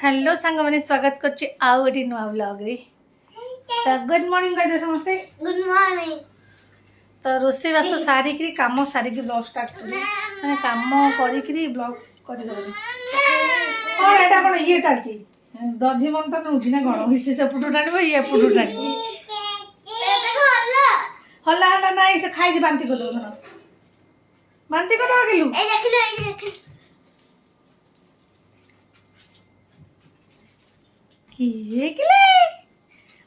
Hello सांग मैंने स्वागत कर आउ गोटे नुआ ब्लॉग रे। तो गुड मॉर्निंग कह दे समस्ते। Good morning. तो रोसे बास सारिक काम सारिक ब्लॉग स्टार्ट कर माने काम करिकरी ब्लॉग कर दो। और एटा कोन ये चलची दधी मन तो नउची ना कोन हिसे से पुटु टाणबो ये पुटु टाणबो हल्ला हल्ला नाही से खाइ जे बांती कर दो ना बांती कर दो गेलु ए देखलो ए देख ये किले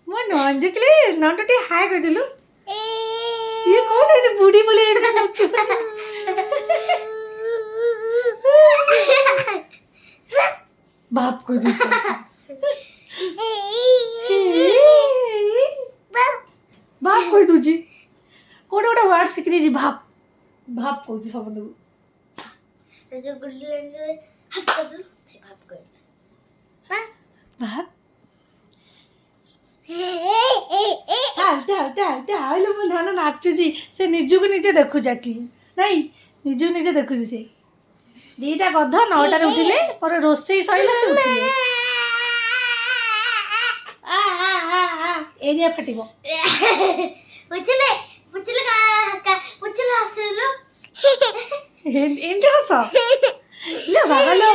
मो नंज किले नंटटी हाय कर दिलु ये कौन है बूढ़ी बोले बाप को दी बाप कोई दूजी कोड कोड वर्ड सिख दी जी बाप बाप को जी सब लोग जो गुल्ली ले हाथ कर दो से बाप कर बाप आइलो मन धान नाचुची से निजु को निजे देखु जाटी नहीं निजु निजे देखु से दीटा गध 9 टा उठिले पर रोसई सइला से उठिले एरिया फटिबो पुछले पुछले का पुछले हसलो एंड हस ले बागलो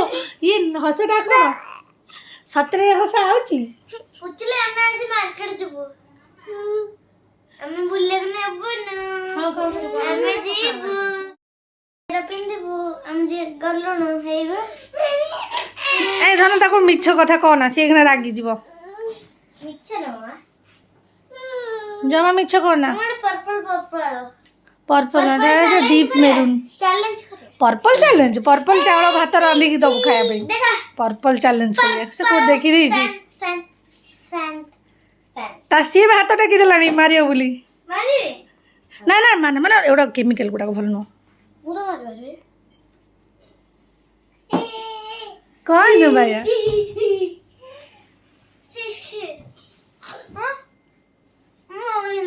ये हसडा को सतरे हस आउची पुछले हमें आज मार्केट जबो हमें बुल्ले ने अबो न हां हां हमें जीबो एटा पिंदिबो हम जे गल्लो न हेबो ए धन ताको मिछ कथा कहना से एकना रागी जीवो मिछ न मा जमा मिछ कहना हमर पर्पल पर्पल पर्पल है डीप मेरून चैलेंज करो पर्पल चावल भात रांधी की दबु खाया भाई देखा पर्पल चैलेंज करिया से को देखि रही जी फैन फैन फैन तासी भात टाकी देलानी मारियो बोली मारी ना ना माने माने एडा केमिकल गुडा भल न पूरा मार मारे कौन न भैया शिशी हां मम्मी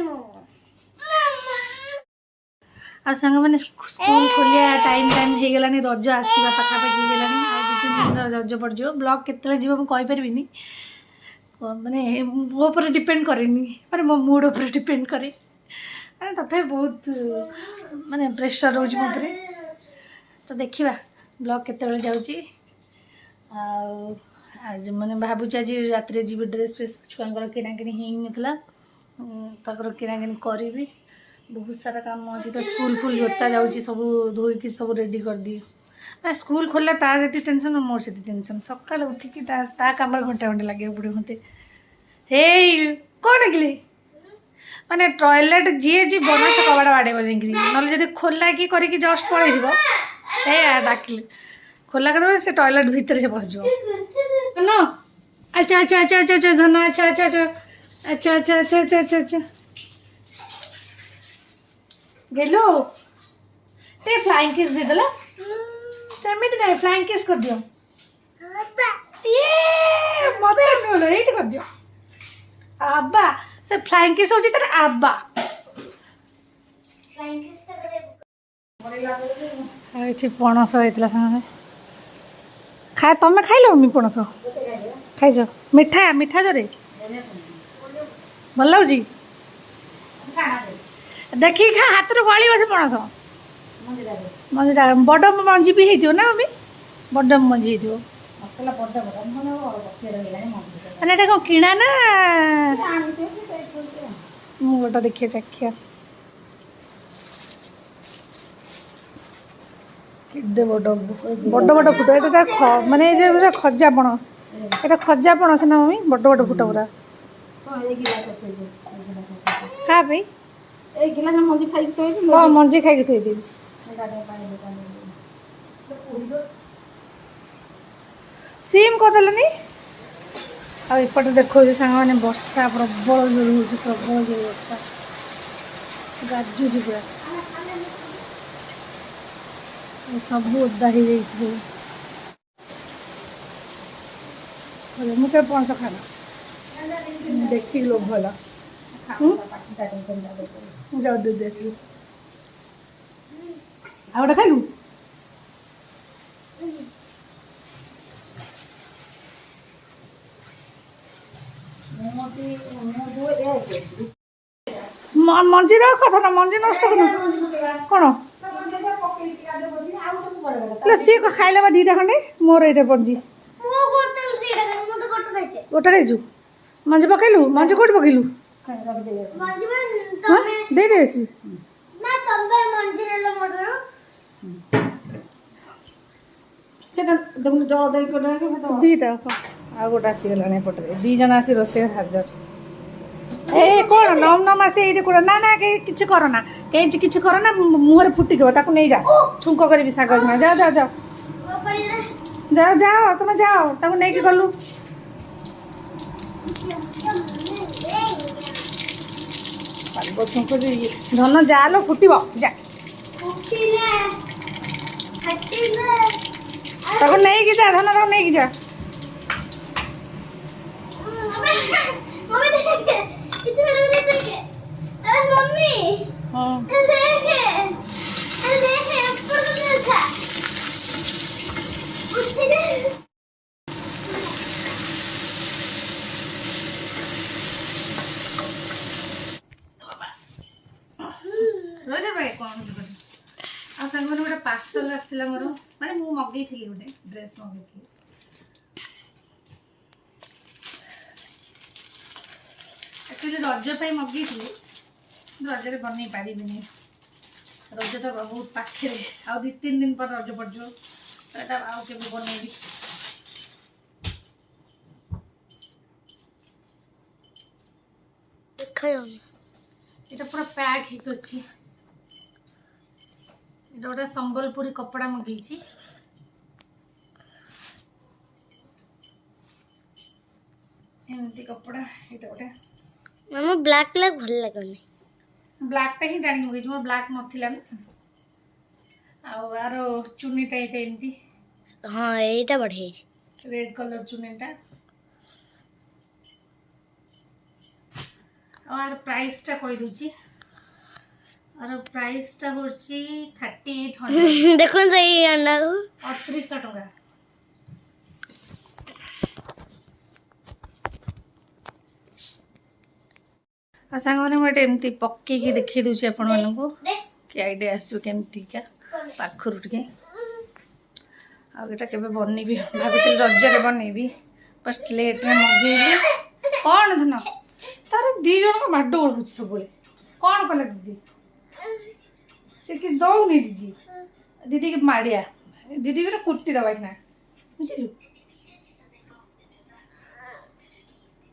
आ संग माने स्कूल खोलिया टाइम हे गेलानी रज आसीबा पाखा पाखी गेलानी आ दु तीन दिन रज पड़ जो ब्लॉग केतले जीव हम कहि परबिनी माने मो ऊपर डिपेंड करेनी माने मो मूड ऊपर डिपेंड करे माने तथे बहुत माने प्रेशर रोज मो ऊपर तो देखिबा ब्लॉग केतले जाउची आज मैंने भावुँ आज रात जी ड्रेस फ्रेस छुआ किणाकिणी होता तर किणाकिणी करी बहुत सारा काम अच्छी तो स्कूल फुल जोता जाऊँगी सब धोईकी सब रेडी कर दी ना स्कूल खोलला तार जी टेंशन मोर से टेंशन सकाल उठिकी काम घंटे घंटे लगे पड़े मत हे कौन डाकिले माने टॉयलेट जी जी बना से कबाड़ बाड़ेब जाइए ना जब खोला कि करके जस्ट पड़े डाकिले खोला कर से टॉयलेट भीतर से बस जाओ ना अच्छा अच्छा अच्छा अच्छा अच्छा धन अच्छा अच्छा अच्छा अच्छा अच्छा अच्छा अच्छा अच्छा अच्छा गेलो ते फ्लाइंग किस दे दला सेमिट नहीं फ्लाइंग किस कर दियो ये मत नो रेट कर दियो अब्बा से फ्लाइंग किस होची तेरे अब्बा फ्लाइंग किस करे एठी पणस हेतला संगे खा तमे खाइलो मी पणस खाइ जो मिठा मिठा जरे भल लाउजी देखी खा हाथ रो गली बसे पणस मंजी बड़ मंजी भी हेतियो ना मम्मी बड़ मंजी हेतियो माने एटा को किणा ना मु गोटा देखिए चखिया किड्डे बड़ बड़ फुट एटा माने जे खजापण एटा खजापण से ना मम्मी बड़ बड़ फुट पूरा का भाई ए गिलास मंजी खाई थोई दी हां मंजी खाई थोई दी सीम को देलनी आ इपटे देखो जे संग माने वर्षा प्रबल जोर हो प्रबल जोर वर्षा गाजू जी पूरा सब ओदा ही जाइए मुझे पणस खाना देखी लोग भला मुझे दे दे आ गोटे खाइलु ମଞ୍ଜିର କଥା ନା ମଞ୍ଜି ନଷ୍ଟ କର କ'ଣ ସିଏ ଖାଇଲେ ବା ଦୁଇଟା ଖଣ୍ଡେ ମୋର ଏଇଟା ମଞ୍ଜି ଗୋଟା ଦେଇଛୁ ମଞ୍ଜି ପକେଇଲୁ ମଞ୍ଜି କୋଉଠି ପକେଇଲୁ ଦେଇଦେ ଆସିବି ସେଟା ଦେଖୁନ ଜଳ ଦେଇକି ଦୁଇଟା ଆଉ ଗୋଟେ ଆସିଗଲାଣି ଏପଟରେ 2 ଜଣ ଆସି ରୋଷେଇ ହାଜର ଏ କ'ଣ ନମ ନମ ଆସି ଏଇଠି କୋଡ଼ ନା ନା କେହି କିଛି କରନା କେହି କିଛି କରନା ମୁହଁରେ ଫୁଟିଯିବ ତାକୁ ନେଇଯା ଛୁଙ୍କ କରିବି ଶାଗ ଯାଅ ଯାଅ ଯାଅ ଯାଅ ଯାଅ ତମେ ଯାଅ ତାକୁ ନେଇକି ଗଲୁ ଶାଗ ଛୁଙ୍କ ଧନ ଯାଆଲୋ ଫୁଟିବ ଯା ତାକୁ ନେଇକି ଯା ଧନ ତାକୁ ନେଇକି ଯା ଆଉ ସାଙ୍ଗମାନେ ଗୋଟେ ପାର୍ସଲ ଆସିଥିଲା ମୋର ମାନେ ମୁଁ ମଗେଇଥିଲି ଗୋଟେ ଡ୍ରେସ୍ ମଗେଇଥିଲି ଆକ୍ଚୁଆଲି ରଜ ପାଇଁ ମଗେଇଥିଲି ରଜରେ ବନେଇ ପାରିବିନି ରଜ ତ ବହୁତ ପାଖରେ ଆଉ 2-3 ଦିନ ପରେ ରଜ ପଡ଼ିଯିବ ଏଇଟା ଆଉ କେବେ ବନେଇବି এটা পুরো প্যাক ହେଇକି ଅଛି এটা ଗୋଟେ ସମ୍ବଲପୁରୀ କପଡ଼ା ମଗେଇଛି ଏମିତି କପଡ଼ା ଏଇଟା ଗୋଟେ ମାମା ବ୍ଲାକ୍ ବ୍ଲାକ୍ ଭଲ ଲାଗୁନି ବ୍ଲାକ୍ଟା ହିଁ ଜାଣି ମଗେଇଛି ମୋର ବ୍ଲାକ୍ ନଥିଲା ନା ଆଉ ଆର ଚୁନିଟା ଏଇଟା ଏମିତି ହଁ ଏଇଟା ବଢ଼ିଆ ହେଇଛି ରେଡ୍ କଲର୍ ଚୁନିଟା और प्राइस टा कहि दूची और प्राइस टा होची 3800 देखो सही अंडा को 3800 टका आ संग माने मटे एमती पक्के की देखि दूची आपण मानन को कि आईडिया आसु केमती का पाखरु टके आ एटा केबे बनेबी भाबितल रज्जरे बनेबी फर्स्ट लेट में मगेबी कोन धन तार 2 जन को माड ओढुछ सब कौन कले दीदी से कि दौनी दीदी दीदी के माड़िया दीदी के कुर्ती दबा ना बुझिलु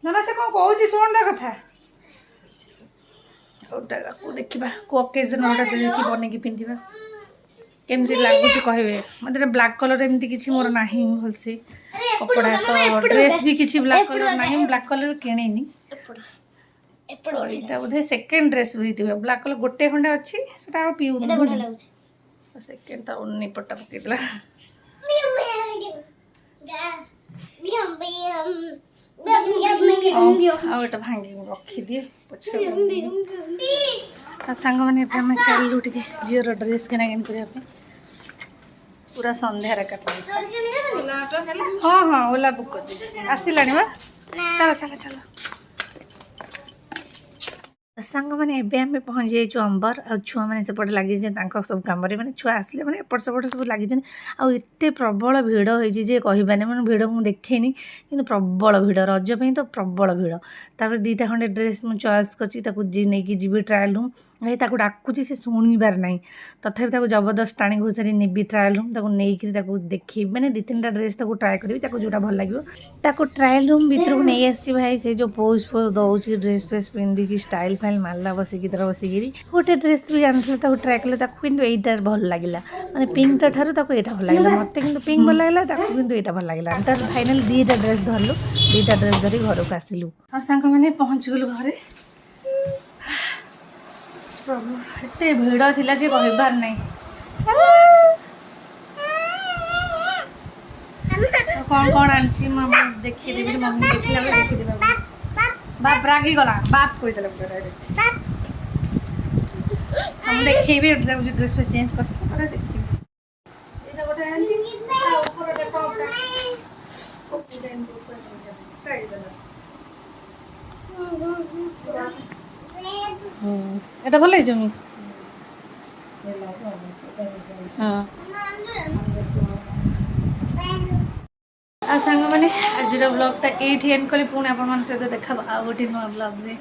ना से कौन कहूँ शुण ता कथा ओटा को देखा को ओकेजन ओटा देखी बनेकी पिंधिबा केमती लागुच कहबे मतलब ब्लैक कलर एमती किछि मोर नाही भलसे कपड़ा तो ड्रेस भी किछि ब्लैक कलर नाही ब्लैक कलर किनेनी एटा बोधे सेकेंड ड्रेस भी ब्लैक कलर गोटे खंडे अच्छी सेटा पिउ सेकेंड तो उन्नी पट्टा पकई दिला आटा भांगी रखी दिए सांग मैंने चलू टे झीर ड्रेस किना किन करने पूरा संध्यार काट हाँ हाँ ओला बुक कर आसला चलो चलो चलो सांग मैंने एबे आम पहुँच जाइए अंबर आ छुआ मैंने सेपटे लगी सब कम मैंने छुआ आसले मैंने एपट सेपट सब लगी आते प्रबल भिड़ होती कहबानी मैंने भिड़ मुझे देखेनी कि प्रबल भिड़ रज पे तो प्रबल भिड़ तापर 2टा खंडे ड्रेस मुझे चॉइस करची नहीं जी ट्रायल रूम ताकू डाकुची से शुणबार ना तथापि जबरदस्त टाणी घोषारी नेबी ट्रायल रूम नहीं देखी मैंने 2-3टा ड्रेस ट्राए करी जोटा भल लगे ट्रायल रूम भर को नहीं आसी भाई से जो पोज फोज दौर ड्रेस फ्रेस पिंधिकी स्टाइल फाइल मारला बसिकी तरह बसिकी गोटे ड्रेस भी आनी ट्राए कले यहीटा भल लगे मैंने पिंक ठार यहाँ भल लगे मत कि पिंक भल लगे यहाँ भल लगे तर फाइनाल 2टा ड्रेस धरलु 2टा ड्रेस धरी घर को आसलु और सांग मैंने पहुँच गलु घरे प्रभु एते भिड़ थिला जे कहबार नहीं कौन कौन आंची मम्मी देखी देबी मम्मी देखला देखी देबा बाप रागी गला बाप कोई देला पूरा डायरेक्ट हम देखिबी ड्रेस पे चेंज कर सकते पर देखिबी एटा गोटे आंची ऊपर रे टॉप ओके देन ऊपर स्टाइल देला এটা ଭଲ ହେଇଛି ମୁଁ ହଁ ଆଉ ସାଙ୍ଗମାନେ ଆଜିର ବ୍ଲଗ୍ଟା ଏଇଠି ଏଣ୍ଡ କଲି ପୁଣି ଆପଣମାନଙ୍କ ସହିତ ଦେଖା ଆଉ ଗୋଟେ ନୂଆ ବ୍ଲଗ୍ରେ